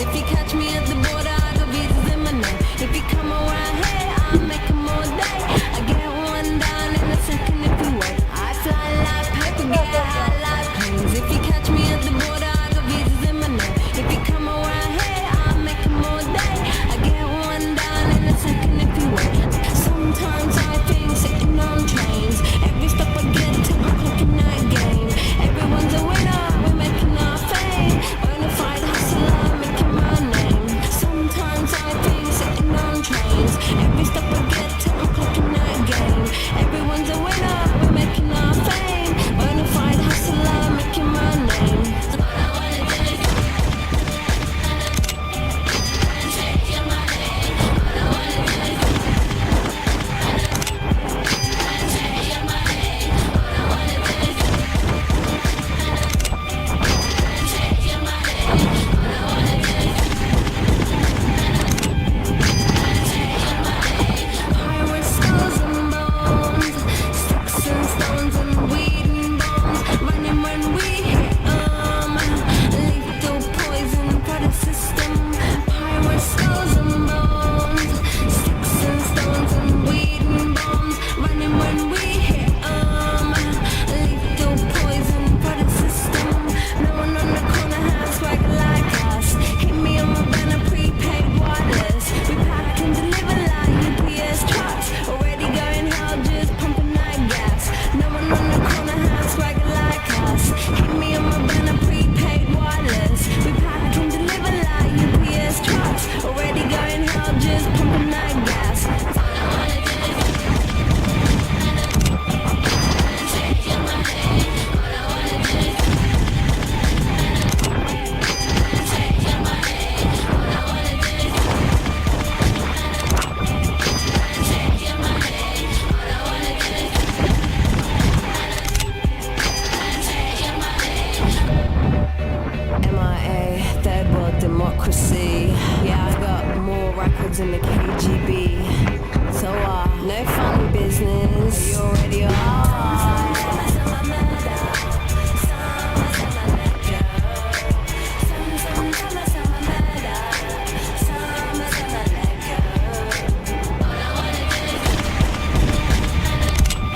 If you catch me at the border, I got visas in my name. If you come around here, I'll make them all day. I get one down in a second if you wait. I fly like paper, get high like planes. If you catch me at the border, I got visas in my name. If you come around here, I'll make them all day. I get one down in a second if you wait. Sometimes I think sitting on trains. Every stop I get to, I'm clocking that game. Everyone's a winner, we're making our fame. Bonafide hustler, making my name. Sometimes I think sitting on trains. Every stop I get to, I'm clocking that game. Everyone's a winner, we're making our fame. Bonafide hustler, making my name. All I wanna do is take your money. All I wanna do is take your money. All I wanna do is take your money. All I wanna do is take your money. Pirates, skulls and bones, sticks and stones and weed and bombs. Running when we hit 'em. Lethal poison for the system. Pirates, skulls and bones, sticks and stones and weed and bombs. Running when we hit 'em. Lethal poison for the system. No one on the corner has swag like us. Hit me on my banner, prepaid wireless. We pack and deliver like UPS trucks. Already going hell, just pumping that gas. No one on the corner has swag like us. Hit me on my banner, prepaid wireless. We pack and deliver like UPS trucks. Already going hell, just pumping that gas. All I wanna do is take your money. All I wanna do is take your money. All I wanna do is take your money. All I wanna do is take your money. MIA, third world democracy. Yeah, I got more records in the KGB. So no funny business. You already are.